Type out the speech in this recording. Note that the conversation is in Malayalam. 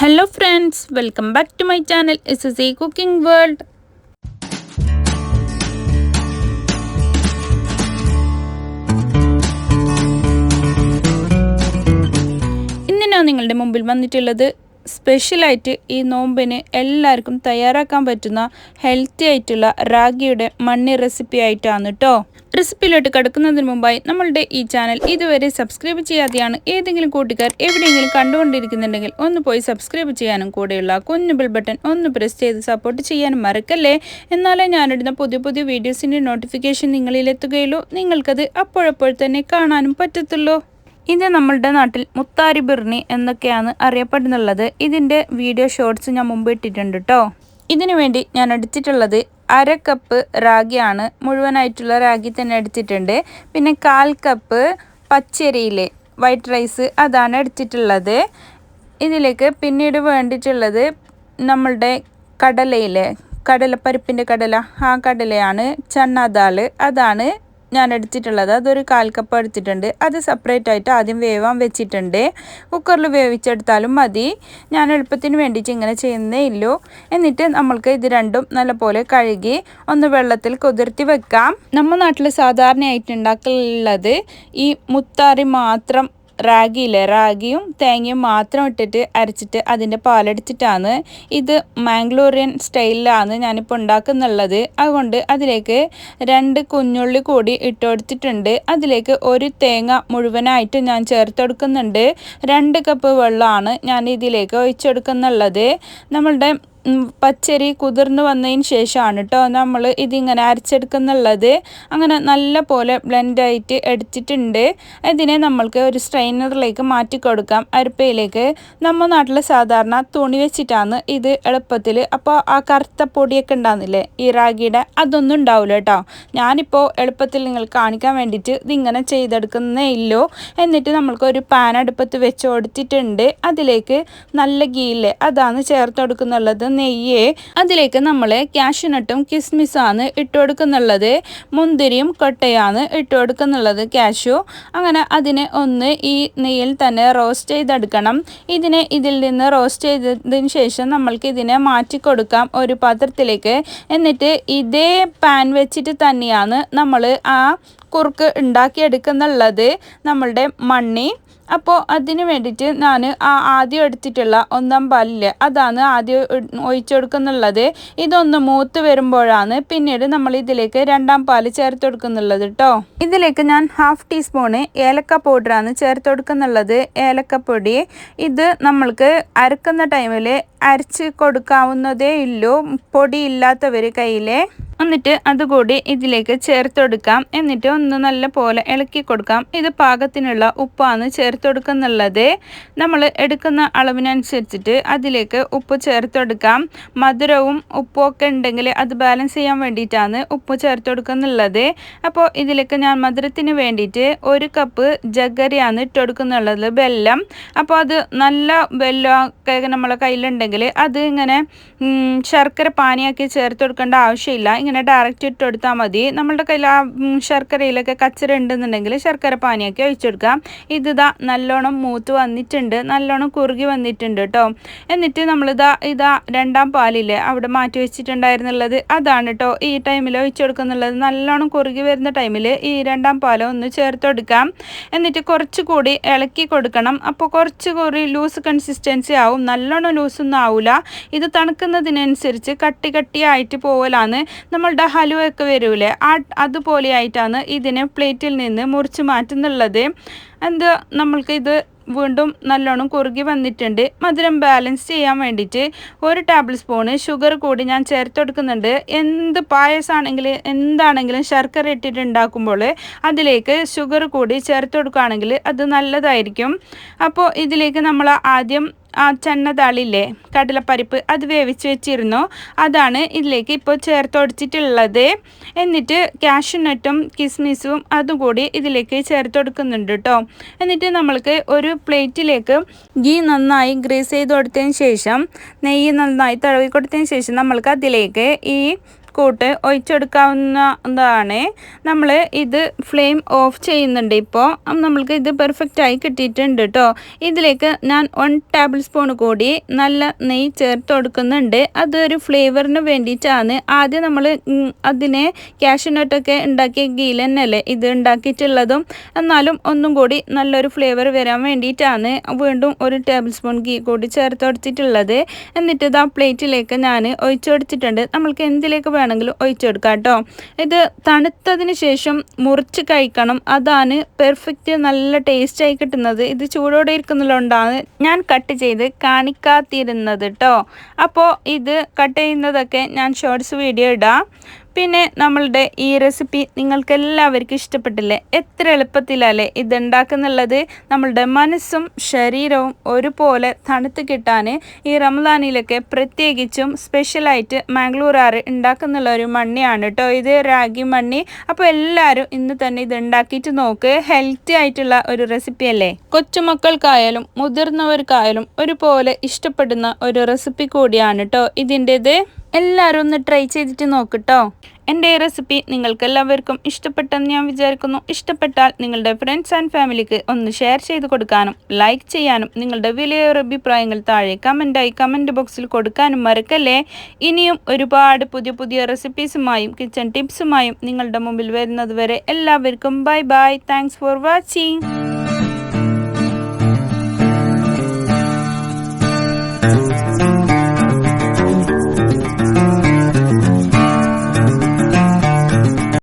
Hello friends, welcome back to my channel SSA Cooking World. ഇന്ന് ഞാൻ നിങ്ങളുടെ മുമ്പിൽ വന്നിട്ടുള്ളത് സ്പെഷ്യലായിട്ട് ഈ നോമ്പിന് എല്ലാവർക്കും തയ്യാറാക്കാൻ പറ്റുന്ന ഹെൽത്തി ആയിട്ടുള്ള റാഗിയുടെ മണ്ണി റെസിപ്പി ആയിട്ടാണ് കേട്ടോ. റെസിപ്പിയിലോട്ട് കിടക്കുന്നതിന് മുമ്പായി നമ്മളുടെ ഈ ചാനൽ ഇതുവരെ സബ്സ്ക്രൈബ് ചെയ്യാതെയാണ് ഏതെങ്കിലും കൂട്ടുകാർ എവിടെയെങ്കിലും കണ്ടുകൊണ്ടിരിക്കുന്നുണ്ടെങ്കിൽ ഒന്ന് പോയി സബ്സ്ക്രൈബ് ചെയ്യാനും കൂടെയുള്ള കുഞ്ഞു ബെൽ ബട്ടൺ ഒന്ന് പ്രസ് ചെയ്ത് സപ്പോർട്ട് ചെയ്യാനും മറക്കല്ലേ. എന്നാലേ ഞാനിടുന്ന പുതിയ പുതിയ വീഡിയോസിൻ്റെ നോട്ടിഫിക്കേഷൻ നിങ്ങളിലെത്തുകയുള്ളൂ, നിങ്ങൾക്കത് അപ്പോഴപ്പോൾ തന്നെ കാണാനും പറ്റത്തുള്ളൂ. ഇത് നമ്മളുടെ നാട്ടിൽ മുത്താരി ബിർണി എന്നൊക്കെയാണ് അറിയപ്പെടുന്നുള്ളത്. ഇതിൻ്റെ വീഡിയോ ഷോർട്സ് ഞാൻ മുമ്പ് ഇട്ടിട്ടുണ്ട് കേട്ടോ. ഇതിനു വേണ്ടി ഞാൻ എടുത്തിട്ടുള്ളത് 1/2 കപ്പ് റാഗിയാണ്. മുഴുവനായിട്ടുള്ള റാഗി തന്നെ എടുത്തിട്ടുണ്ട്. പിന്നെ 1/4 കപ്പ് പച്ചരിയിലെ വൈറ്റ് റൈസ് അതാണ് എടുത്തിട്ടുള്ളത്. ഇതിലേക്ക് പിന്നീട് വേണ്ടിയിട്ടുള്ളത് നമ്മളുടെ കടലയിലെ കടലപ്പരിപ്പിൻ്റെ കടല, ആ കടലയാണ്. ചന്ന ദാൽ അതാണ് ഞാൻ എടുത്തിട്ടുള്ളത്. അതൊരു 1/4 കപ്പ് എടുത്തിട്ടുണ്ട്. അത് സെപ്പറേറ്റ് ആയിട്ട് ആദ്യം വേവാൻ വെച്ചിട്ടുണ്ട്. കുക്കറിൽ വേവിച്ചെടുത്താലും മതി. ഞാൻ എളുപ്പത്തിന് വേണ്ടിയിട്ട് ഇങ്ങനെ ചെയ്യുന്നേ ഇല്ലൂ. എന്നിട്ട് നമ്മൾക്ക് ഇത് രണ്ടും നല്ലപോലെ കഴുകി ഒന്ന് വെള്ളത്തിൽ കുതിർത്തി വെക്കാം. നമ്മുടെ നാട്ടിൽ സാധാരണയായിട്ട് ഉണ്ടാക്കലുള്ളത് ഈ മുത്താറി മാത്രം, റാഗിയും തേങ്ങയും മാത്രം ഇട്ടിട്ട് അരച്ചിട്ട് അതിൻ്റെ പാലെടുത്തിട്ടാണ്. ഇത് മാംഗ്ലൂരിയൻ സ്റ്റൈലിലാണ് ഞാനിപ്പോൾ ഉണ്ടാക്കുന്നുള്ളത്. അതുകൊണ്ട് അതിലേക്ക് 2 കുഞ്ഞുള്ളി കൂടി ഇട്ട് കൊടുത്തിട്ടുണ്ട്. അതിലേക്ക് 1 തേങ്ങ മുഴുവനായിട്ട് ഞാൻ ചേർത്ത് കൊടുക്കുന്നുണ്ട്. 2 കപ്പ് വെള്ളമാണ് ഞാൻ ഇതിലേക്ക് ഒഴിച്ചെടുക്കുന്നുള്ളത്. നമ്മളുടെ പച്ചരി കുതിർന്ന് വന്നതിന് ശേഷമാണ് കേട്ടോ നമ്മൾ ഇതിങ്ങനെ അരച്ചെടുക്കുന്നുള്ളത്. അങ്ങനെ നല്ല പോലെ ബ്ലെൻഡായിട്ട് എടുത്തിട്ടുണ്ട്. ഇതിനെ നമ്മൾക്ക് ഒരു സ്ട്രെയിനറിലേക്ക് മാറ്റി കൊടുക്കാം, അരിപ്പയിലേക്ക്. നമ്മുടെ നാട്ടിൽ സാധാരണ തുണി വെച്ചിട്ടാണ് ഇത് എളുപ്പത്തിൽ. അപ്പോൾ ആ കറുത്ത പൊടിയൊക്കെ ഉണ്ടാകുന്നില്ലേ ഈ റാഗിയുടെ, അതൊന്നും ഉണ്ടാവില്ല കേട്ടോ. ഞാനിപ്പോൾ എളുപ്പത്തിൽ നിങ്ങൾക്ക് കാണിക്കാൻ വേണ്ടിയിട്ട് ഇതിങ്ങനെ ചെയ്തെടുക്കുന്നേ ഇല്ലൂ. എന്നിട്ട് നമ്മൾക്ക് ഒരു പാൻ അടുപ്പത്ത് വെച്ച് കൊടുത്തിട്ടുണ്ട്. അതിലേക്ക് നല്ല ഗീയില്ലേ അതാണ് ചേർത്ത് കൊടുക്കുന്നുള്ളത്, നെയ്യ്. അതിലേക്ക് നമ്മൾ കാഷ്യൂനട്ടും കിസ്മിസാണ് ഇട്ട് കൊടുക്കുന്നുള്ളത്. മുന്തിരിയും കൊട്ടയാണ് ഇട്ട് കൊടുക്കുന്നുള്ളത്, കാഷ്യൂ. അങ്ങനെ അതിനെ ഒന്ന് ഈ നെയ്യിൽ തന്നെ റോസ്റ്റ് ചെയ്തെടുക്കണം. ഇതിൽ നിന്ന് റോസ്റ്റ് ചെയ്തതിന് ശേഷം നമ്മൾക്ക് ഇതിനെ മാറ്റി കൊടുക്കാം ഒരു പാത്രത്തിലേക്ക്. എന്നിട്ട് ഇതേ പാൻ വെച്ചിട്ട് തന്നെയാണ് നമ്മൾ ആ കുറുക്ക് ഉണ്ടാക്കിയെടുക്കുന്നുള്ളത്, നമ്മളുടെ മണ്ണി. അപ്പോൾ അതിന് വേണ്ടിയിട്ട് ഞാൻ ആദ്യം എടുത്തിട്ടുള്ള 1/4 പാലില്ലേ അതാണ് ആദ്യം ഒഴിച്ചെടുക്കുന്നുള്ളത്. ഇതൊന്ന് മൂത്ത് വരുമ്പോഴാണ് പിന്നീട് നമ്മൾ ഇതിലേക്ക് 2/2 പാല് ചേർത്ത് കൊടുക്കുന്നുള്ളത് കേട്ടോ. ഇതിലേക്ക് ഞാൻ 1/2 ടീസ്പൂണ് ഏലക്ക പൗഡറാണ് ചേർത്ത് കൊടുക്കുന്നുള്ളത്, ഏലക്കപ്പൊടി. ഇത് നമ്മൾക്ക് അരക്കുന്ന ടൈമിൽ അരച്ച് കൊടുക്കാവുന്നതേ ഉള്ളൂ, പൊടി ഇല്ലാത്തവർ കയ്യിൽ. എന്നിട്ട് അതുകൂടി ഇതിലേക്ക് ചേർത്ത് കൊടുക്കാം. എന്നിട്ട് ഒന്ന് നല്ല പോലെ ഇളക്കി കൊടുക്കാം. ഇത് പാകത്തിനുള്ള ഉപ്പാണ് ചേർത്ത് കൊടുക്കുന്നുള്ളത്. നമ്മൾ എടുക്കുന്ന അളവിനനുസരിച്ചിട്ട് അതിലേക്ക് ഉപ്പ് ചേർത്ത് കൊടുക്കാം. മധുരവും ഉപ്പും ഒക്കെ ഉണ്ടെങ്കിൽ അത് ബാലൻസ് ചെയ്യാൻ വേണ്ടിയിട്ടാണ് ഉപ്പ് ചേർത്ത് കൊടുക്കുന്നുള്ളത്. അപ്പോൾ ഇതിലേക്ക് ഞാൻ മധുരത്തിന് വേണ്ടിയിട്ട് 1 കപ്പ് ജഗരിയാണ് ഇട്ട് കൊടുക്കുന്നുള്ളത്, ബെല്ലം. അപ്പോൾ അത് നല്ല ബെല്ലമൊക്കെ നമ്മളെ കയ്യിലുണ്ടെങ്കിൽ അത് ഇങ്ങനെ ശർക്കര പാനിയാക്കി ചേർത്ത് കൊടുക്കേണ്ട ആവശ്യമില്ല. ഇങ്ങനെ ഡയറക്റ്റ് ഇട്ട് കൊടുത്താൽ മതി. നമ്മളുടെ കയ്യിൽ ആ ശർക്കരയിലൊക്കെ കച്ചറ ഉണ്ടെന്നുണ്ടെങ്കിൽ ശർക്കര പാനിയാക്കി ഒഴിച്ചെടുക്കാം. ഇതാ നല്ലോണം മൂത്ത് വന്നിട്ടുണ്ട്, നല്ലോണം കുറുകി വന്നിട്ടുണ്ട് കേട്ടോ. എന്നിട്ട് നമ്മളിതാ 2/2 പാലില്ലേ അവിടെ മാറ്റി വെച്ചിട്ടുണ്ടായിരുന്നുള്ളത് അതാണ് കേട്ടോ ഈ ടൈമിൽ ഒഴിച്ചു കൊടുക്കുന്നുള്ളത്. നല്ലോണം കുറുകി വരുന്ന ടൈമിൽ ഈ 2/2 പാലം ഒന്ന് ചേർത്ത് കൊടുക്കാം. എന്നിട്ട് കുറച്ചുകൂടി ഇളക്കി കൊടുക്കണം. അപ്പോൾ കുറച്ചുകൂടി ലൂസ് കൺസിസ്റ്റൻസി ആവും, നല്ലോണം ലൂസൊന്നും ആവില്ല. ഇത് തണുക്കുന്നതിനനുസരിച്ച് കട്ടിയായിട്ട് പോകലാണ്. നമ്മളുടെ ഹലുവയൊക്കെ വരൂലേ അതുപോലെ ആയിട്ടാണ് ഇതിനെ പ്ലേറ്റിൽ നിന്ന് മുറിച്ച് മാറ്റുന്നുള്ളത്. നമ്മൾക്ക് ഇത് വീണ്ടും നല്ലോണം കുറുകി വന്നിട്ടുണ്ട്. മധുരം ബാലൻസ് ചെയ്യാൻ വേണ്ടിയിട്ട് 1 ടേബിൾ സ്പൂണ് ഷുഗർ കൂടി ഞാൻ ചേർത്ത് കൊടുക്കുന്നുണ്ട്. എന്ത് പായസമാണെങ്കിലും എന്താണെങ്കിലും ശർക്കര ഇട്ടിട്ട് ഉണ്ടാക്കുമ്പോൾ അതിലേക്ക് ഷുഗർ കൂടി ചേർത്ത് കൊടുക്കുകയാണെങ്കിൽ അത് നല്ലതായിരിക്കും. അപ്പോൾ ഇതിലേക്ക് നമ്മൾ ആദ്യം ചന്ന ദാളില്ലേ കടലപ്പരിപ്പ് അത് വേവിച്ച് വെച്ചിരുന്നു, അതാണ് ഇതിലേക്ക് ഇപ്പോൾ ചേർത്ത് കൊടുത്തിട്ടുള്ളത്. എന്നിട്ട് കാഷ്യൂനട്ടും കിസ്മിസും അതും കൂടി ഇതിലേക്ക് ചേർത്ത് കൊടുക്കുന്നുണ്ട് കേട്ടോ. എന്നിട്ട് നമ്മൾക്ക് ഒരു പ്ലേറ്റിലേക്ക് ഗീ നന്നായി ഗ്രീസ് ചെയ്ത് കൊടുത്തതിന് ശേഷം, നെയ്യ് നന്നായി തടവി കൊടുത്തതിന് ശേഷം നമ്മൾക്ക് അതിലേക്ക് ഈ കൂട്ട് ഒഴിച്ചെടുക്കാവുന്നതാണ്. നമ്മൾ ഇത് ഫ്ലെയിം ഓഫ് ചെയ്യുന്നുണ്ട്. ഇപ്പോൾ നമ്മൾക്ക് ഇത് പെർഫെക്റ്റായി കിട്ടിയിട്ടുണ്ട് കേട്ടോ. ഇതിലേക്ക് ഞാൻ 1 ടേബിൾ സ്പൂൺ കൂടി നല്ല നെയ്യ് ചേർത്ത് കൊടുക്കുന്നുണ്ട്. അതൊരു ഫ്ലേവറിന് വേണ്ടിയിട്ടാണ്. ആദ്യം നമ്മൾ അതിനെ കാഷ്യൂനട്ടൊക്കെ ഉണ്ടാക്കിയ ഗീയിൽ തന്നെയല്ലേ ഇത് ഉണ്ടാക്കിയിട്ടുള്ളതും. എന്നാലും ഒന്നും കൂടി നല്ലൊരു ഫ്ലേവർ വരാൻ വേണ്ടിയിട്ടാണ് വീണ്ടും 1 ടേബിൾ സ്പൂൺ ഗീ കൂടി ചേർത്ത് കൊടുത്തിട്ടുള്ളത്. എന്നിട്ട് ഇതാ പ്ലേറ്റിലേക്ക് ഞാൻ ഒഴിച്ചു കൊടുത്തിട്ടുണ്ട്. നമ്മൾക്ക് എന്തിലേക്ക് വേണമെങ്കിലും ഒഴിച്ചെടുക്കാം കേട്ടോ. ഇത് തണുത്തതിന് ശേഷം മുറിച്ച് കഴിക്കണം. അതാണ് പെർഫെക്റ്റ് നല്ല ടേസ്റ്റായി കിട്ടുന്നത്. ഇത് ചൂടോടെ ഇരിക്കുന്നതുകൊണ്ടാണ് ഞാൻ കട്ട് ചെയ്ത് കാണിക്കാതിരുന്നത് കേട്ടോ. അപ്പോൾ ഇത് കട്ട് ചെയ്യുന്നതൊക്കെ ഞാൻ ഷോർട്സ് വീഡിയോ ഇടാം. പിന്നെ നമ്മളുടെ ഈ റെസിപ്പി നിങ്ങൾക്ക് എല്ലാവർക്കും ഇഷ്ടപ്പെട്ടില്ലേ? എത്ര എളുപ്പത്തിലല്ലേ ഇതുണ്ടാക്കുന്നുള്ളത്. നമ്മളുടെ മനസ്സും ശരീരവും ഒരുപോലെ തണുത്ത് കിട്ടാൻ ഈ റമദാനിലൊക്കെ പ്രത്യേകിച്ചും സ്പെഷ്യലായിട്ട് മാംഗ്ലൂരാറ് ഉണ്ടാക്കുന്നുള്ള ഒരു മണ്ണിയാണ് കേട്ടോ ഇത്, റാഗി മണ്ണി. അപ്പോൾ എല്ലാവരും ഇന്ന് തന്നെ ഇത് ഉണ്ടാക്കിയിട്ട് നോക്ക്. ഹെൽത്തി ആയിട്ടുള്ള ഒരു റെസിപ്പി അല്ലേ. കൊച്ചുമക്കൾക്കായാലും മുതിർന്നവർക്കായാലും ഒരുപോലെ ഇഷ്ടപ്പെടുന്ന ഒരു റെസിപ്പി കൂടിയാണ് കേട്ടോ ഇതിൻ്റേത്. എല്ലാവരും ഒന്ന് ട്രൈ ചെയ്തിട്ട് നോക്കിട്ടോ. എൻ്റെ ഈ റെസിപ്പി നിങ്ങൾക്ക് എല്ലാവർക്കും ഇഷ്ടപ്പെട്ടെന്ന് ഞാൻ വിചാരിക്കുന്നു. ഇഷ്ടപ്പെട്ടാൽ നിങ്ങളുടെ ഫ്രണ്ട്സ് ആൻഡ് ഫാമിലിക്ക് ഒന്ന് ഷെയർ ചെയ്ത് കൊടുക്കാനും ലൈക്ക് ചെയ്യാനും നിങ്ങളുടെ വിലയേറിയ അഭിപ്രായങ്ങൾ താഴെ കമൻറ്റ് ബോക്സിൽ കൊടുക്കാനും മറക്കല്ലേ. ഇനിയും ഒരുപാട് പുതിയ റെസിപ്പീസുമായും കിച്ചൺ ടിപ്സുമായും നിങ്ങളുടെ മുമ്പിൽ വരുന്നത് വരെ എല്ലാവർക്കും ബൈ. Thanks for watching.